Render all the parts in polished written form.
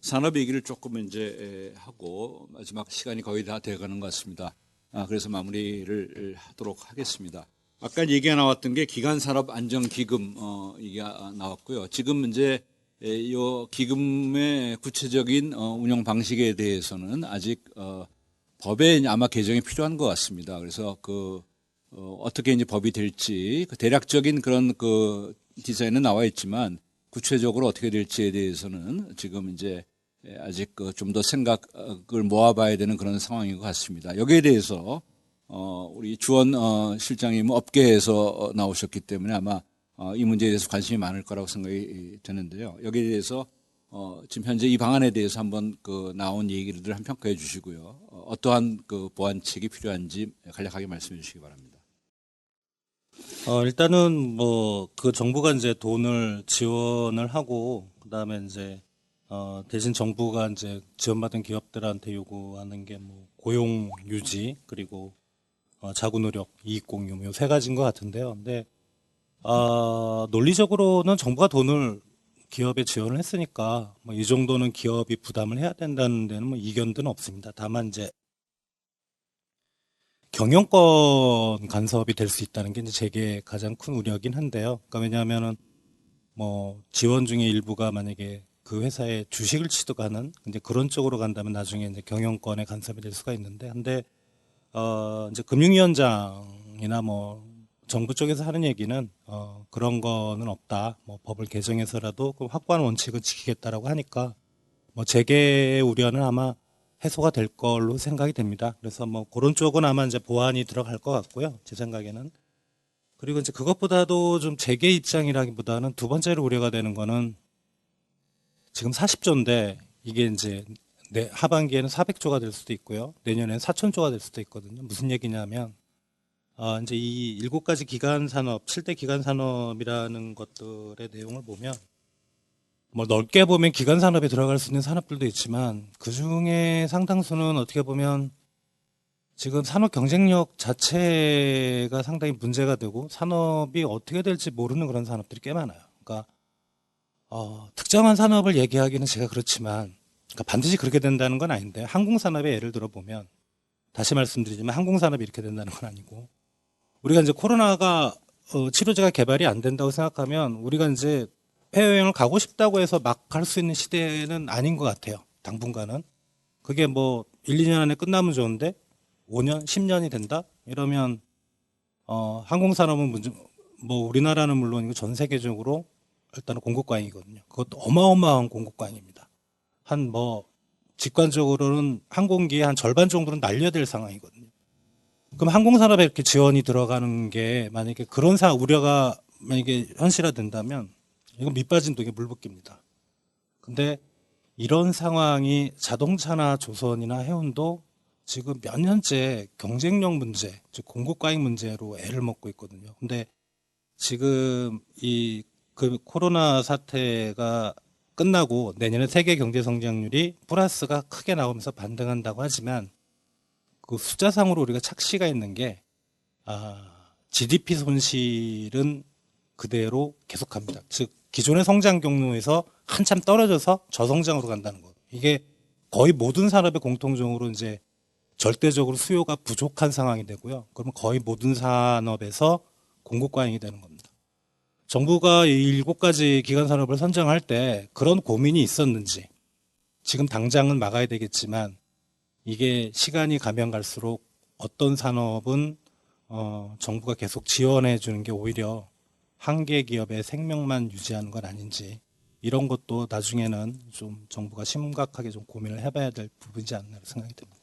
산업 얘기를 조금 이제 하고 마지막 시간이 거의 다 돼가는 것 같습니다. 그래서 마무리를 하도록 하겠습니다. 아까 얘기가 나왔던 게 기간산업안정기금 이게 나왔고요. 지금 이제 이 기금의 구체적인 운영 방식에 대해서는 아직 법에 아마 개정이 필요한 것 같습니다. 그래서 어떻게 이제 법이 될지 대략적인 그런 디자인은 나와 있지만 구체적으로 어떻게 될지에 대해서는 지금 이제 아직 좀 더 생각을 모아봐야 되는 그런 상황인 것 같습니다. 여기에 대해서 우리 주원 실장님 업계에서 나오셨기 때문에 아마 이 문제에 대해서 관심이 많을 거라고 생각이 되는데요. 여기에 대해서 지금 현재 이 방안에 대해서 한번 나온 얘기를 한번 평가해 주시고요. 어떠한 보완책이 필요한지 간략하게 말씀해 주시기 바랍니다. 일단은 뭐 정부가 이제 돈을 지원을 하고 그다음에 이제 대신 정부가 이제 지원받은 기업들한테 요구하는 게 뭐 고용 유지 그리고 자구 노력, 이익 공유 뭐 세 가지인 것 같은데요. 근데 논리적으로는 정부가 돈을 기업에 지원을 했으니까 뭐 이 정도는 기업이 부담을 해야 된다는 데는 뭐 이견은 없습니다. 다만 이제 경영권 간섭이 될 수 있다는 게 이제 제게 가장 큰 우려긴 한데요. 그러니까 왜냐하면은 뭐 지원 중에 일부가 만약에 그 회사의 주식을 취득하는 이제 그런 쪽으로 간다면 나중에 이제 경영권에 간섭이 될 수가 있는데, 근데 이제 금융위원장이나 뭐 정부 쪽에서 하는 얘기는 그런 거는 없다. 뭐 법을 개정해서라도 그 확고한 원칙은 지키겠다라고 하니까 뭐 제게 우려는 아마 해소가 될 걸로 생각이 됩니다. 그래서 뭐 그런 쪽은 아마 이제 보완이 들어갈 것 같고요. 제 생각에는. 그리고 이제 그것보다도 좀 재계 입장이라기보다는 두 번째로 우려가 되는 거는 지금 40조인데 이게 이제 하반기에는 400조가 될 수도 있고요. 내년에는 4천조가 될 수도 있거든요. 무슨 얘기냐면 이제 이 7가지 기간 산업, 7대 기간 산업이라는 것들의 내용을 보면 뭐 넓게 보면 기간 산업에 들어갈 수 있는 산업들도 있지만 그 중에 상당수는 어떻게 보면 지금 산업 경쟁력 자체가 상당히 문제가 되고 산업이 어떻게 될지 모르는 그런 산업들이 꽤 많아요. 그러니까 특정한 산업을 얘기하기는 제가 그렇지만 그러니까 반드시 그렇게 된다는 건 아닌데 항공산업의 예를 들어 보면 다시 말씀드리지만 항공산업이 이렇게 된다는 건 아니고 우리가 이제 코로나가 치료제가 개발이 안 된다고 생각하면 우리가 이제 해외여행을 가고 싶다고 해서 막 갈 수 있는 시대는 아닌 것 같아요. 당분간은. 그게 뭐 1, 2년 안에 끝나면 좋은데 5년, 10년이 된다? 이러면 항공산업은 뭐 우리나라는 물론이고 전 세계적으로 일단은 공급과잉이거든요. 그것도 어마어마한 공급과잉입니다. 한 뭐 직관적으로는 항공기의 한 절반 정도는 날려야 될 상황이거든요. 그럼 항공산업에 이렇게 지원이 들어가는 게 만약에 그런 우려가 만약에 현실화된다면 이건 밑빠진 독에 물 붓기입니다. 근데 이런 상황이 자동차나 조선이나 해운도 지금 몇 년째 경쟁력 문제, 즉 공급과잉 문제로 애를 먹고 있거든요. 근데 지금 그 코로나 사태가 끝나고 내년에 세계 경제 성장률이 플러스가 크게 나오면서 반등한다고 하지만 그 숫자상으로 우리가 착시가 있는 게 GDP 손실은 그대로 계속합니다. 즉 기존의 성장 경로에서 한참 떨어져서 저성장으로 간다는 것. 이게 거의 모든 산업의 공통적으로 이제 절대적으로 수요가 부족한 상황이 되고요. 그러면 거의 모든 산업에서 공급 과잉이 되는 겁니다. 정부가 이 7가지 기간 산업을 선정할 때 그런 고민이 있었는지 지금 당장은 막아야 되겠지만 이게 시간이 가면 갈수록 어떤 산업은 정부가 계속 지원해 주는 게 오히려 한계 기업의 생명만 유지하는 건 아닌지 이런 것도 나중에는 좀 정부가 심각하게 좀 고민을 해봐야 될 부분이지 않나 생각이 듭니다.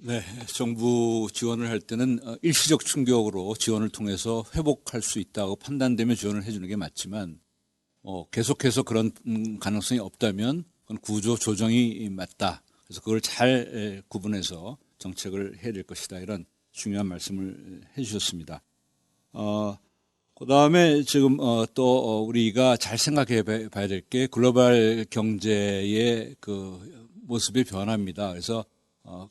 네, 정부 지원을 할 때는 일시적 충격으로 지원을 통해서 회복할 수 있다고 판단되면 지원을 해주는 게 맞지만 계속해서 그런 가능성이 없다면 그건 구조 조정이 맞다. 그래서 그걸 잘 구분해서 정책을 해야 될 것이다. 이런 중요한 말씀을 해주셨습니다. 그다음에 지금 또 우리가 잘 생각해 봐야 될 게 글로벌 경제의 그 모습의 변화입니다. 그래서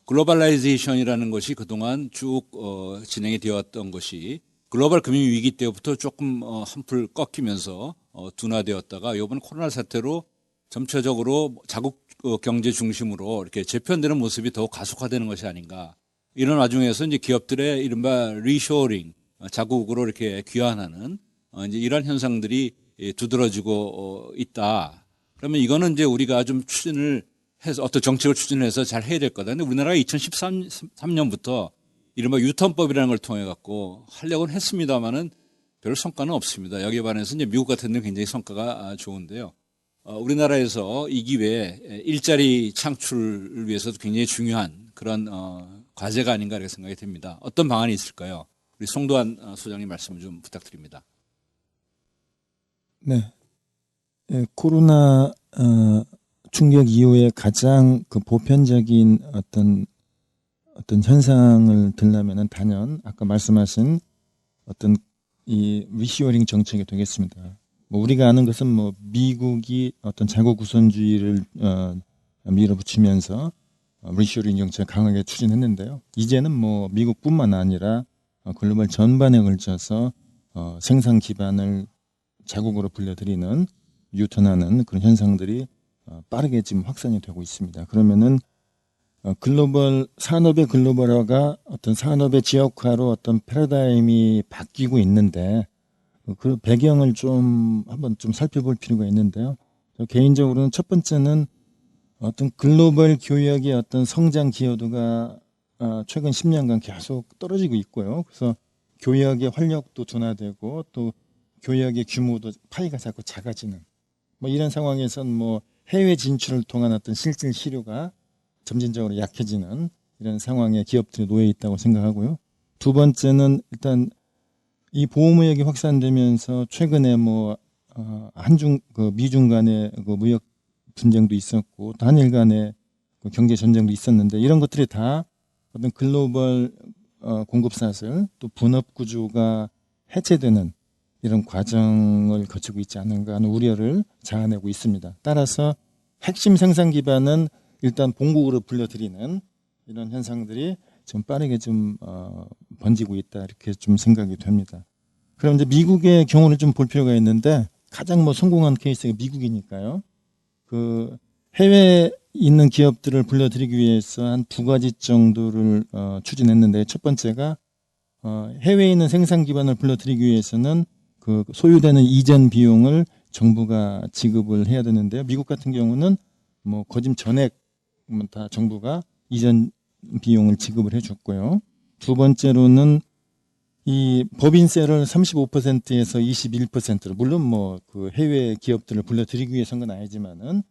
글로벌라이제이션이라는 것이 그동안 쭉 진행이 되었던 것이 글로벌 금융 위기 때부터 조금 한풀 꺾이면서 둔화되었다가 이번 코로나 사태로 점차적으로 자국 경제 중심으로 이렇게 재편되는 모습이 더욱 가속화되는 것이 아닌가. 이런 와중에서 이제 기업들의 이른바 리쇼어링, 자국으로 이렇게 귀환하는 이제 이런 현상들이 두드러지고 있다. 그러면 이거는 이제 우리가 좀 추진을 해서 어떤 정책을 추진해서 잘 해야 될 거다. 근데 우리나라가 2013년부터 이른바 유턴법이라는 걸 통해 갖고 하려고는 했습니다만은 별 성과는 없습니다. 여기에 반해서 이제 미국 같은 데는 굉장히 성과가 좋은데요. 우리나라에서 이 기회에 일자리 창출을 위해서도 굉장히 중요한 그런 과제가 아닌가 이렇게 생각이 됩니다. 어떤 방안이 있을까요? 우리 송도한 소장님 말씀을 좀 부탁드립니다. 네. 예, 코로나 충격 이후에 가장 그 보편적인 어떤 현상을 들려면은 단연 아까 말씀하신 어떤 이 리쇼어링 정책이 되겠습니다. 뭐 우리가 아는 것은 뭐 미국이 어떤 자국 우선주의를 밀어붙이면서 리쇼어링 정책을 강하게 추진했는데요. 이제는 뭐 미국뿐만 아니라 글로벌 전반에 걸쳐서 생산 기반을 자국으로 불려들이는 유턴하는 그런 현상들이 빠르게 지금 확산이 되고 있습니다. 그러면은 산업의 글로벌화가 어떤 산업의 지역화로 어떤 패러다임이 바뀌고 있는데 그 배경을 좀 한번 좀 살펴볼 필요가 있는데요. 개인적으로는 첫 번째는 어떤 글로벌 교역의 어떤 성장 기여도가 최근 10년간 계속 떨어지고 있고요. 그래서 교역의 활력도 둔화되고 또 교역의 규모도 파이가 자꾸 작아지는 뭐 이런 상황에선 뭐 해외 진출을 통한 어떤 실질 실효가 점진적으로 약해지는 이런 상황에 기업들이 놓여 있다고 생각하고요. 두 번째는 일단 이 보호무역이 확산되면서 최근에 뭐 미중 간의 그 무역 분쟁도 있었고 단일 간의 그 경제 전쟁도 있었는데 이런 것들이 다 어떤 글로벌 공급사슬 또 분업 구조가 해체되는 이런 과정을 거치고 있지 않은가 하는 우려를 자아내고 있습니다. 따라서 핵심 생산 기반은 일단 본국으로 불려들이는 이런 현상들이 좀 빠르게 좀 번지고 있다 이렇게 좀 생각이 됩니다. 그럼 이제 미국의 경우를 좀 볼 필요가 있는데 가장 뭐 성공한 케이스가 미국이니까요. 그 해외에 있는 기업들을 불러들이기 위해서 한 두 가지 정도를 추진했는데 첫 번째가 해외에 있는 생산 기반을 불러들이기 위해서는 그 소요되는 이전 비용을 정부가 지급을 해야 되는데요. 미국 같은 경우는 뭐 거짐 전액 다 정부가 이전 비용을 지급을 해줬고요. 두 번째로는 이 법인세를 35%에서 21%로 물론 뭐 그 해외 기업들을 불러들이기 위해서는 건 아니지만은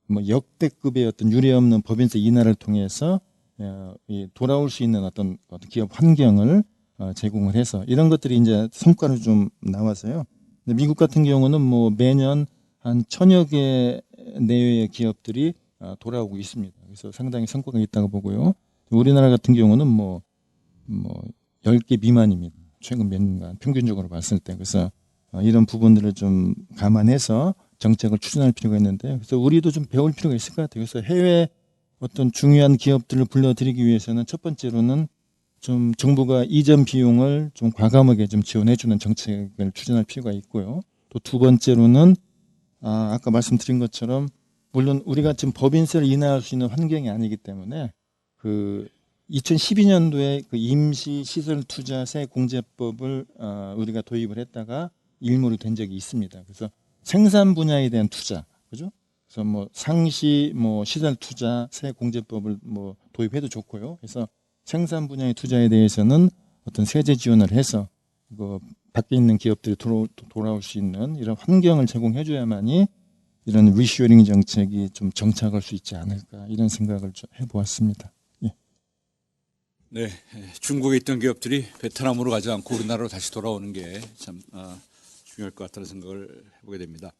뭐 역대급의 어떤 유례 없는 법인세 인하를 통해서 돌아올 수 있는 어떤 기업 환경을 제공을 해서 이런 것들이 이제 성과로 좀 나와서요. 근데 미국 같은 경우는 뭐 매년 한 1000여 개 내외의 기업들이 돌아오고 있습니다. 그래서 상당히 성과가 있다고 보고요. 우리나라 같은 경우는 뭐 10개 미만입니다. 최근 몇 년간 평균적으로 봤을 때. 그래서 이런 부분들을 좀 감안해서 정책을 추진할 필요가 있는데 그래서 우리도 좀 배울 필요가 있을 것 같아요. 그래서 해외 어떤 중요한 기업들을 불러들이기 위해서는 첫 번째로는 좀 정부가 이전 비용을 좀 과감하게 좀 지원해주는 정책을 추진할 필요가 있고요. 또 두 번째로는 아까 말씀드린 것처럼 물론 우리가 지금 법인세를 인하할 수 있는 환경이 아니기 때문에 그 2012년도에 그 임시 시설 투자세 공제법을 우리가 도입을 했다가 일몰이 된 적이 있습니다. 그래서 생산 분야에 대한 투자, 그죠? 그래서 뭐 상시 뭐 시설 투자세 공제법을 뭐 도입해도 좋고요. 그래서 생산 분야의 투자에 대해서는 어떤 세제 지원을 해서 그 밖에 있는 기업들이 돌아올 수 있는 이런 환경을 제공해줘야만이 이런 리쇼어링 정책이 좀 정착할 수 있지 않을까 이런 생각을 좀 해보았습니다. 예. 네, 중국에 있던 기업들이 베트남으로 가지 않고 우리나라로 다시 돌아오는 게 참 중요할 것 같다는 생각을 해보게 됩니다.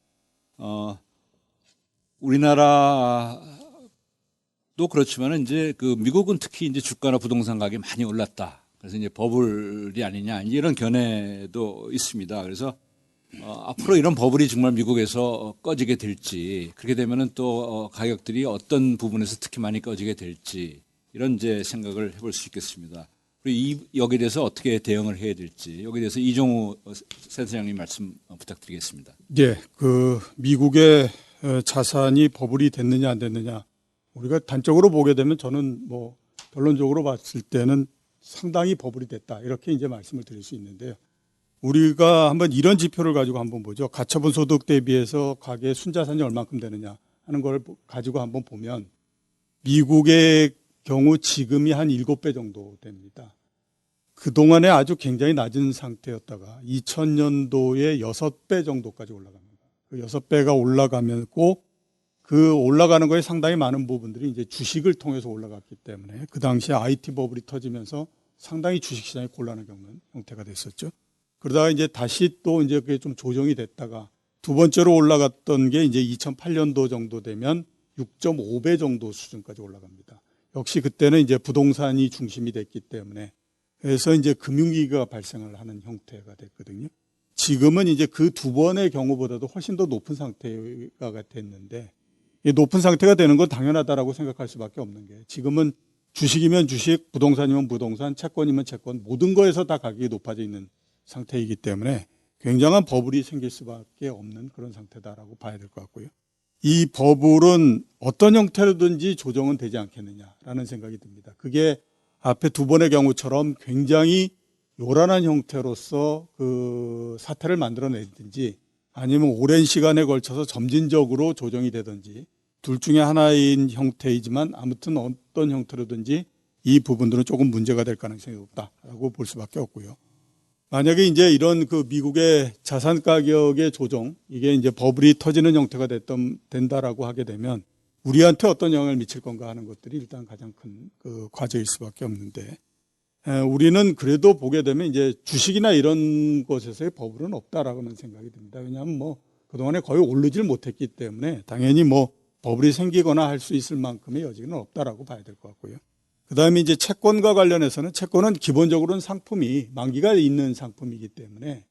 우리나라도 그렇지만 이제 그 미국은 특히 이제 주가나 부동산 가격이 많이 올랐다. 그래서 이제 버블이 아니냐 이런 견해도 있습니다. 그래서 앞으로 이런 버블이 정말 미국에서 꺼지게 될지 그렇게 되면은 또 가격들이 어떤 부분에서 특히 많이 꺼지게 될지 이런 이제 생각을 해볼 수 있겠습니다. 그리고 여기에 대해서 어떻게 대응을 해야 될지 여기에 대해서 이종우 센터장님 말씀 부탁드리겠습니다. 예, 그 미국의 자산이 버블이 됐느냐 안 됐느냐 우리가 단적으로 보게 되면 저는 뭐 결론적으로 봤을 때는 상당히 버블이 됐다 이렇게 이제 말씀을 드릴 수 있는데요. 우리가 한번 이런 지표를 가지고 한번 보죠. 가처분 소득 대비해서 가계 순자산이 얼마큼 되느냐 하는 걸 가지고 한번 보면 미국의 경우 지금이 한 7배 정도 됩니다. 그동안에 아주 굉장히 낮은 상태였다가 2000년도에 6배 정도까지 올라갑니다. 그 6배가 올라가고 그 올라가는 거에 상당히 많은 부분들이 이제 주식을 통해서 올라갔기 때문에 그 당시에 IT 버블이 터지면서 상당히 주식시장이 곤란을 겪는 형태가 됐었죠. 그러다가 이제 다시 또 이제 그게 좀 조정이 됐다가 두 번째로 올라갔던 게 이제 2008년도 정도 되면 6.5배 정도 수준까지 올라갑니다. 역시 그때는 이제 부동산이 중심이 됐기 때문에 그래서 이제 금융위기가 발생을 하는 형태가 됐거든요. 지금은 이제 그 두 번의 경우보다도 훨씬 더 높은 상태가 됐는데 이 높은 상태가 되는 건 당연하다라고 생각할 수밖에 없는 게 지금은 주식이면 주식, 부동산이면 부동산, 채권이면 채권 모든 거에서 다 가격이 높아져 있는 상태이기 때문에 굉장한 버블이 생길 수밖에 없는 그런 상태다라고 봐야 될 것 같고요. 이 버블은 어떤 형태로든지 조정은 되지 않겠느냐라는 생각이 듭니다. 그게 앞에 두 번의 경우처럼 굉장히 요란한 형태로서 그 사태를 만들어내든지 아니면 오랜 시간에 걸쳐서 점진적으로 조정이 되든지 둘 중에 하나인 형태이지만 아무튼 어떤 형태로든지 이 부분들은 조금 문제가 될 가능성이 높다라고 볼 수밖에 없고요. 만약에 이제 이런 그 미국의 자산 가격의 조정, 이게 이제 버블이 터지는 형태가 된다라고 하게 되면 우리한테 어떤 영향을 미칠 건가 하는 것들이 일단 가장 큰 그 과제일 수밖에 없는데, 우리는 그래도 보게 되면 이제 주식이나 이런 것에서의 버블은 없다라고는 생각이 듭니다. 왜냐하면 뭐 그동안에 거의 오르질 못했기 때문에 당연히 뭐 버블이 생기거나 할 수 있을 만큼의 여지는 없다라고 봐야 될 것 같고요. 그다음에 이제 채권과 관련해서는 채권은 기본적으로는 상품이 만기가 있는 상품이기 때문에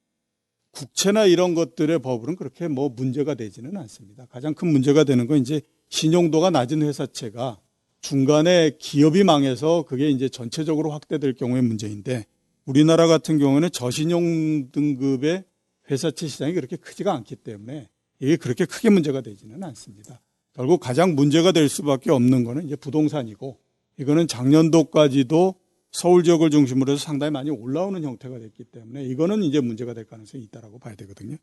국채나 이런 것들의 버블은 그렇게 뭐 문제가 되지는 않습니다. 가장 큰 문제가 되는 건 이제 신용도가 낮은 회사채가 중간에 기업이 망해서 그게 이제 전체적으로 확대될 경우의 문제인데 우리나라 같은 경우는 저신용 등급의 회사채 시장이 그렇게 크지가 않기 때문에 이게 그렇게 크게 문제가 되지는 않습니다. 결국 가장 문제가 될 수밖에 없는 거는 이제 부동산이고 이거는 작년도까지도 서울 지역을 중심으로 해서 상당히 많이 올라오는 형태가 됐기 때문에 이거는 이제 문제가 될 가능성이 있다라고 봐야 되거든요.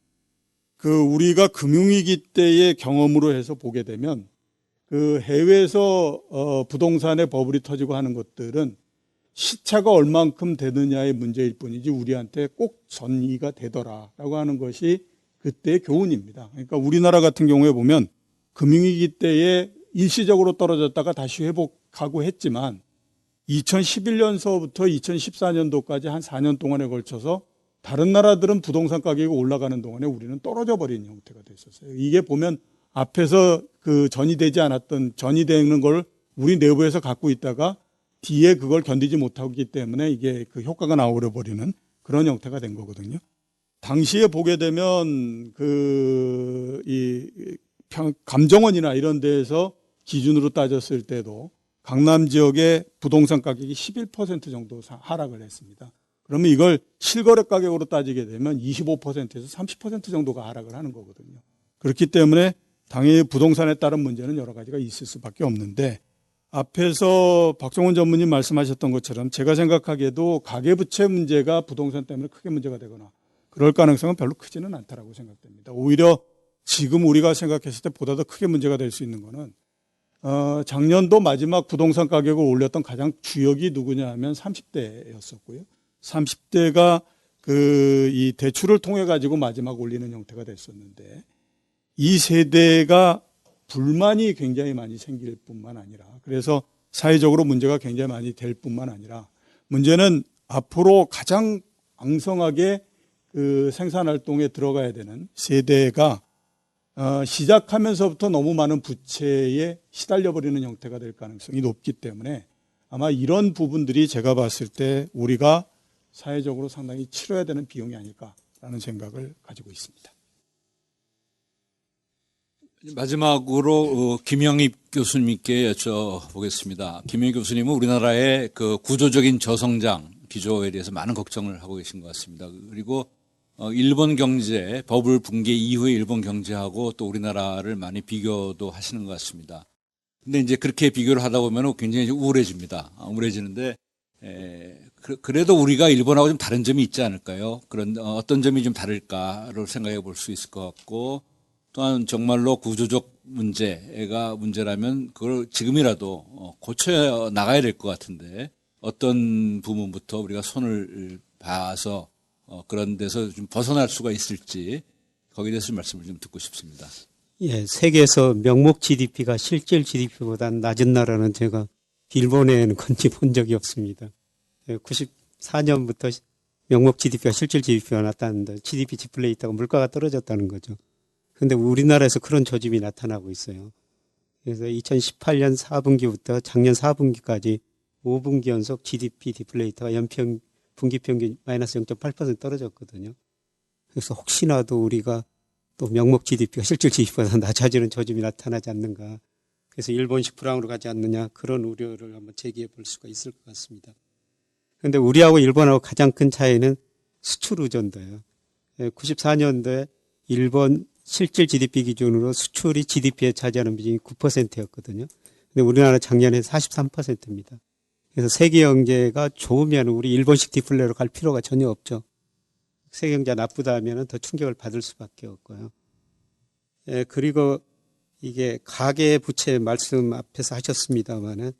그 우리가 금융위기 때의 경험으로 해서 보게 되면 그 해외에서 부동산의 버블이 터지고 하는 것들은 시차가 얼만큼 되느냐의 문제일 뿐이지 우리한테 꼭 전이가 되더라라고 하는 것이 그때의 교훈입니다. 그러니까 우리나라 같은 경우에 보면 금융위기 때에 일시적으로 떨어졌다가 다시 회복하고 했지만 2011년서부터 2014년도까지 한 4년 동안에 걸쳐서 다른 나라들은 부동산 가격이 올라가는 동안에 우리는 떨어져 버리는 형태가 됐었어요. 이게 보면 앞에서 그 전이되지 않았던 전이되는 걸 우리 내부에서 갖고 있다가 뒤에 그걸 견디지 못하기 때문에 이게 그 효과가 나오려 버리는 그런 형태가 된 거거든요. 당시에 보게 되면 감정원이나 이런 데에서 기준으로 따졌을 때도 강남 지역의 부동산 가격이 11% 정도 하락을 했습니다. 그러면 이걸 실거래 가격으로 따지게 되면 25%에서 30% 정도가 하락을 하는 거거든요. 그렇기 때문에 당연히 부동산에 따른 문제는 여러 가지가 있을 수밖에 없는데 앞에서 박정원 전무님 말씀하셨던 것처럼 제가 생각하기에도 가계부채 문제가 부동산 때문에 크게 문제가 되거나 그럴 가능성은 별로 크지는 않다라고 생각됩니다. 오히려 지금 우리가 생각했을 때 보다 더 크게 문제가 될 수 있는 거는 작년도 마지막 부동산 가격을 올렸던 가장 주역이 누구냐 하면 30대였었고요. 30대가 이 대출을 통해 가지고 마지막 올리는 형태가 됐었는데 이 세대가 불만이 굉장히 많이 생길 뿐만 아니라 그래서 사회적으로 문제가 굉장히 많이 될 뿐만 아니라 문제는 앞으로 가장 왕성하게 그 생산활동에 들어가야 되는 세대가 시작하면서부터 너무 많은 부채에 시달려버리는 형태가 될 가능성이 높기 때문에 아마 이런 부분들이 제가 봤을 때 우리가 사회적으로 상당히 치러야 되는 비용이 아닐까라는 생각을 가지고 있습니다. 마지막으로 김영입 교수님께 여쭤보겠습니다. 김영입 교수님은 우리나라의 그 구조적인 저성장 기조에 대해서 많은 걱정을 하고 계신 것 같습니다. 그리고 일본 경제, 버블 붕괴 이후의 일본 경제하고 또 우리나라를 많이 비교도 하시는 것 같습니다. 근데 이제 그렇게 비교를 하다 보면 굉장히 우울해집니다. 우울해지는데, 그래도 우리가 일본하고 좀 다른 점이 있지 않을까요? 그런, 어떤 점이 좀 다를까를 생각해 볼 수 있을 것 같고, 또한 정말로 구조적 문제가 문제라면 그걸 지금이라도 고쳐 나가야 될 것 같은데, 어떤 부분부터 우리가 손을 봐서 그런 데서 좀 벗어날 수가 있을지 거기에 대해서 말씀을 좀 듣고 싶습니다. 예, 세계에서 명목 GDP가 실질 GDP보다 낮은 나라는 제가 일본에는 건지 본 적이 없습니다. 94년부터 명목 GDP가 실질 GDP가 나타났는데 GDP 디플레이트가 물가가 떨어졌다는 거죠. 그런데 우리나라에서 그런 조짐이 나타나고 있어요. 그래서 2018년 4분기부터 작년 4분기까지 5분기 연속 GDP 디플레이트가 연평 분기 평균 마이너스 0.8% 떨어졌거든요. 그래서 혹시나도 우리가 또 명목 GDP가 실질 GDP보다 낮아지는 조짐이 나타나지 않는가. 그래서 일본식 불황으로 가지 않느냐 그런 우려를 한번 제기해 볼 수가 있을 것 같습니다. 그런데 우리하고 일본하고 가장 큰 차이는 수출 의존도예요. 94년도에 일본 실질 GDP 기준으로 수출이 GDP에 차지하는 비중이 9%였거든요. 근데 우리나라 작년에 43%입니다. 그래서 세계 경제가 좋으면 우리 일본식 디플레로 갈 필요가 전혀 없죠. 세계 경제가 나쁘다 하면 더 충격을 받을 수밖에 없고요. 그리고 이게 가계 부채 말씀 앞에서 하셨습니다만은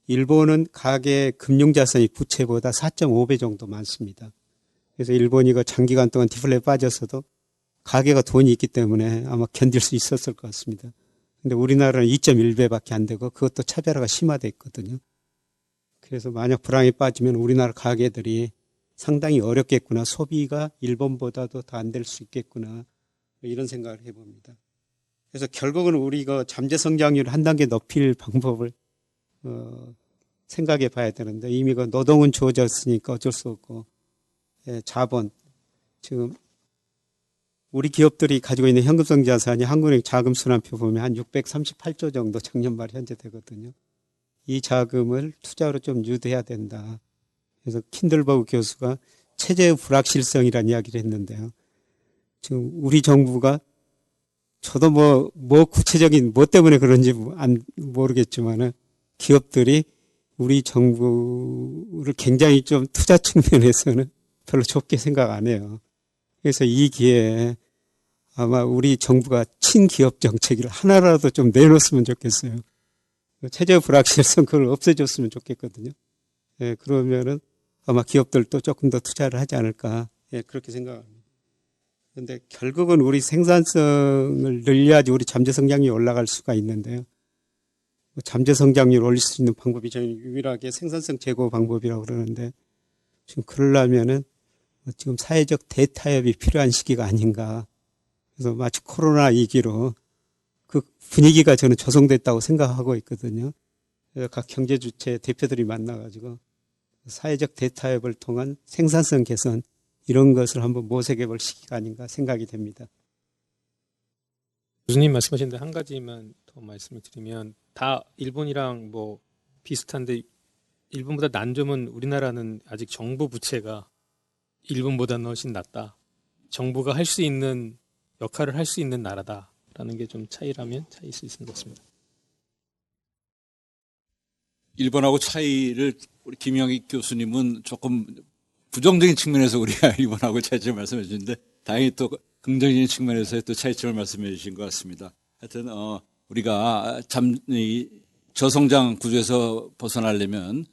일본은 가계 금융자산이 부채보다 4.5배 정도 많습니다. 그래서 일본이 그 장기간 동안 디플레에 빠졌어도 가계가 돈이 있기 때문에 아마 견딜 수 있었을 것 같습니다. 근데 우리나라는 2.1배밖에 안 되고 그것도 차별화가 심화되어 있거든요. 그래서 만약 불황에 빠지면 우리나라 가계들이 상당히 어렵겠구나. 소비가 일본보다도 더 안 될 수 있겠구나. 이런 생각을 해봅니다. 그래서 결국은 우리가 잠재 성장률을 한 단계 높일 방법을 생각해 봐야 되는데 이미 그 노동은 주어졌으니까 어쩔 수 없고 자본 지금 우리 기업들이 가지고 있는 현금성 자산이 한국은행 자금순환표 보면 한 638조 정도 작년 말 현재 되거든요. 이 자금을 투자로 좀 유도해야 된다. 그래서 킨들버그 교수가 체제의 불확실성이라는 이야기를 했는데요. 지금 우리 정부가 저도 뭐 구체적인 뭐 때문에 그런지 모르겠지만은 기업들이 우리 정부를 굉장히 좀 투자 측면에서는 별로 좁게 생각 안 해요. 그래서 이 기회에 아마 우리 정부가 친기업 정책을 하나라도 좀 내놓았으면 좋겠어요. 체제 불확실성 그걸 없애줬으면 좋겠거든요. 예, 그러면은 아마 기업들도 조금 더 투자를 하지 않을까. 예, 그렇게 생각합니다. 그런데 결국은 우리 생산성을 늘려야지 우리 잠재 성장률이 올라갈 수가 있는데요. 잠재 성장률을 올릴 수 있는 방법이 저는 유일하게 생산성 제고 방법이라고 그러는데 지금 그러려면은 지금 사회적 대타협이 필요한 시기가 아닌가. 그래서 마치 코로나 위기로 그 분위기가 저는 조성됐다고 생각하고 있거든요. 그래서 각 경제 주체 대표들이 만나가지고 사회적 대타협을 통한 생산성 개선 이런 것을 한번 모색해 볼 시기가 아닌가 생각이 됩니다. 교수님 말씀하신 데 한 가지만 더 말씀을 드리면 다 일본이랑 뭐 비슷한데 일본보다 난 점은 우리나라는 아직 정부 부채가 일본보다는 훨씬 낫다. 정부가 할 수 있는 역할을 할 수 있는 나라다라는 게 좀 차이라면 차이일 수 있는 것 같습니다. 일본하고 차이를 우리 김영익 교수님은 조금 부정적인 측면에서 우리가 일본하고 차이점을 말씀해 주는데 다행히 또 긍정적인 측면에서 또 차이점을 말씀해 주신 것 같습니다. 하여튼 우리가 이 저성장 구조에서 벗어나려면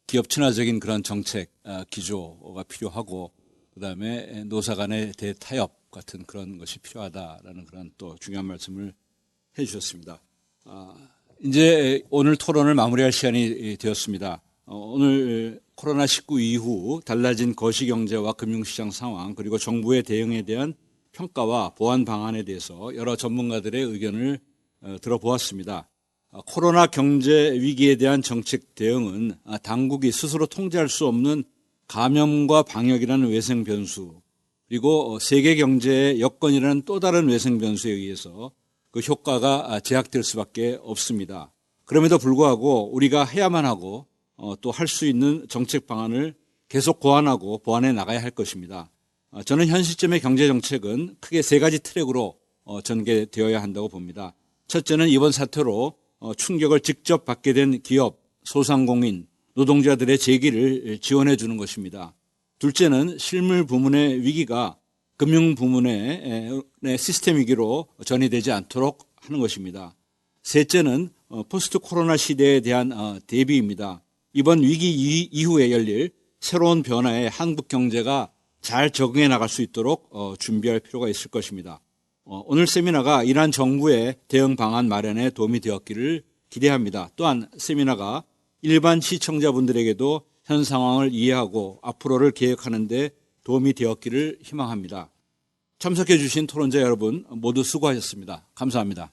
기업 친화적인 그런 정책 기조가 필요하고 그다음에 노사 간의 대타협 같은 그런 것이 필요하다라는 그런 또 중요한 말씀을 해 주셨습니다. 이제 오늘 토론을 마무리할 시간이 되었습니다. 오늘 코로나19 이후 달라진 거시경제와 금융시장 상황 그리고 정부의 대응에 대한 평가와 보완 방안에 대해서 여러 전문가들의 의견을 들어보았습니다. 코로나 경제 위기에 대한 정책 대응은 당국이 스스로 통제할 수 없는 감염과 방역이라는 외생 변수 그리고 세계 경제의 여건이라는 또 다른 외생 변수에 의해서 그 효과가 제약될 수밖에 없습니다. 그럼에도 불구하고 우리가 해야만 하고 또 할 수 있는 정책 방안을 계속 고안하고 보완해 나가야 할 것입니다. 저는 현 시점의 경제정책은 크게 세 가지 트랙으로 전개되어야 한다고 봅니다. 첫째는 이번 사태로 충격을 직접 받게 된 기업, 소상공인, 노동자들의 재기를 지원해 주는 것입니다. 둘째는 실물 부문의 위기가 금융 부문의 시스템 위기로 전이되지 않도록 하는 것입니다. 셋째는 포스트 코로나 시대에 대한 대비입니다. 이번 위기 이후에 열릴 새로운 변화에 한국 경제가 잘 적응해 나갈 수 있도록 준비할 필요가 있을 것입니다. 오늘 세미나가 이러한 정부의 대응 방안 마련에 도움이 되었기를 기대합니다. 또한 세미나가 일반 시청자분들에게도 현 상황을 이해하고 앞으로를 계획하는 데 도움이 되었기를 희망합니다. 참석해 주신 토론자 여러분 모두 수고하셨습니다. 감사합니다.